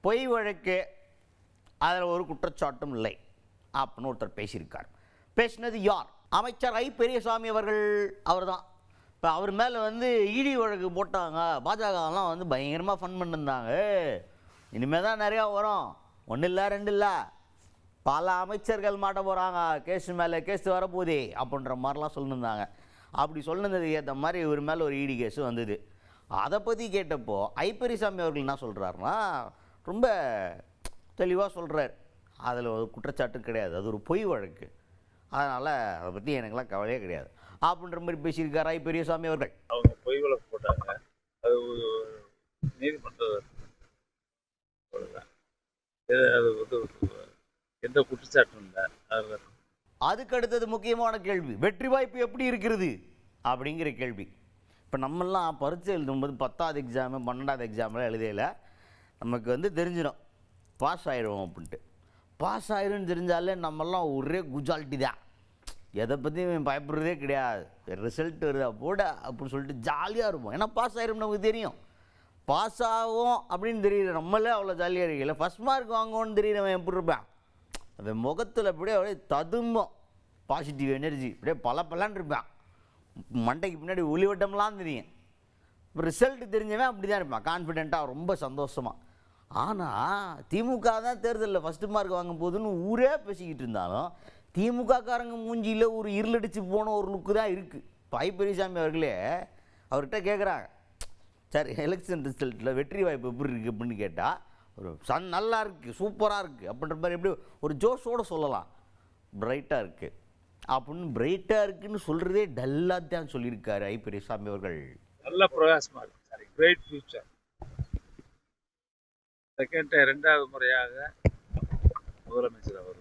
பொய் வழக்கு அதில் ஒரு குற்றச்சாட்டும் இல்லை அப்படின்னு ஒருத்தர் பேசியிருக்கார். பேசினது யார்? அமைச்சர் ஐ பெரியசாமி அவர்கள். அவர் தான். இப்போ அவர் மேலே இடி வழக்கு போட்டாங்க. பாஜகலாம் பயங்கரமாக ஃபன் பண்ணிருந்தாங்க. இனிமேல் தான் நிறையா வரும். ஒன்றும் இல்லை, ரெண்டு இல்லை, பல அமைச்சர்கள் மாட்ட போகிறாங்க, கேஸ் மேலே கேஸ் வரப்போதே அப்படின்ற மாதிரிலாம் சொல்லியிருந்தாங்க. அப்படி சொன்னதுக்கு ஏற்ற மாதிரி இவர் மேலே ஒரு இடி கேஸு வந்தது. அதை பற்றி கேட்டப்போ ஐ பெரியசாமி அவர்கள் என்ன சொல்கிறாருன்னா, ரொம்ப தெளிவாக சொல்கிறார். அதில் ஒரு குற்றச்சாட்டு கிடையாது, அது ஒரு பொய் வழக்கு, அதனால் அதை பற்றி எனக்குலாம் கவலையே கிடையாது அப்படின்ற மாதிரி பேசியிருக்கார் ஐ பெரியசாமி அவர்கள். அவங்க பொய் வழக்கு போட்டாங்க, அது நீதிமன்றம் எந்த குற்றச்சாட்டும் இல்லை. அதுக்கு அடுத்தது முக்கியமான கேள்வி, வெற்றி வாய்ப்பு எப்படி இருக்கிறது அப்படிங்கிற கேள்வி. இப்போ நம்மெல்லாம் பரீட்சை எழுதும்போது 10வது எக்ஸாமு 12வது எக்ஸாம்லாம் எழுதையில் நமக்கு தெரிஞ்சிடும் பாஸ் ஆகிடுவோம் அப்படின்ட்டு. பாஸ் ஆகிடும்னு தெரிஞ்சாலே நம்மெல்லாம் ஒரே குஜாலிட்டி தான், எதை பற்றியும் பயப்படுறதே கிடையாது. ரிசல்ட் வருதா போட அப்படின்னு சொல்லிட்டு ஜாலியாக இருப்போம். ஏன்னா பாஸ் ஆகிடும் நமக்கு தெரியும். பாஸ் ஆகும் அப்படின்னு தெரியல, நம்மளே அவ்வளோ ஜாலியாக இருக்கல. ஃபஸ்ட் மார்க் வாங்குவோன்னு தெரியல எப்படி இருப்பேன், அவன் முகத்தில் அப்படியே ததும்பும் பாசிட்டிவ் எனர்ஜி, அப்படியே பலன்னு இருப்பான். மண்டைக்கு பின்னாடி ஒளிவட்டம்லாம் தெரியும். இப்போ ரிசல்ட் தெரிஞ்சவன் அப்படி தான் இருப்பான், கான்ஃபிடென்ட்டாக, ரொம்ப சந்தோஷமாக. ஆனால் திமுக தான் தேர்தலில் ஃபஸ்ட்டு மார்க் வாங்கும் போதுன்னு ஊரே பேசிக்கிட்டு இருந்தாலும் திமுககாரங்க மூஞ்சியில் ஒரு இருளடிச்சு போன ஒரு லுக்கு தான் இருக்குது. இப்போ ஐ பெரியசாமி அவர்களே அவர்கிட்ட கேட்குறாங்க, சார் எலெக்ஷன் ரிசல்ட்டில் வெற்றி வாய்ப்பு எப்படி இருக்குது அப்படின்னு கேட்டால், ஒரு நல்லா இருக்குது, சூப்பராக இருக்குது அப்படின்ற மாதிரி எப்படி ஒரு ஜோஷோடு சொல்லலாம், பிரைட்டாக இருக்குது அப்படின்னு. பிரைட்டாக இருக்குன்னு சொல்கிறதே டல்லாக தான் சொல்லியிருக்காரு ஐ பெரியசாமி அவர்கள். நல்ல பிரகாசமாக இருக்குது சார், கிரேட் ஃபியூச்சர். செகண்ட் 2வது முறையாக முதலமைச்சர் அவர்.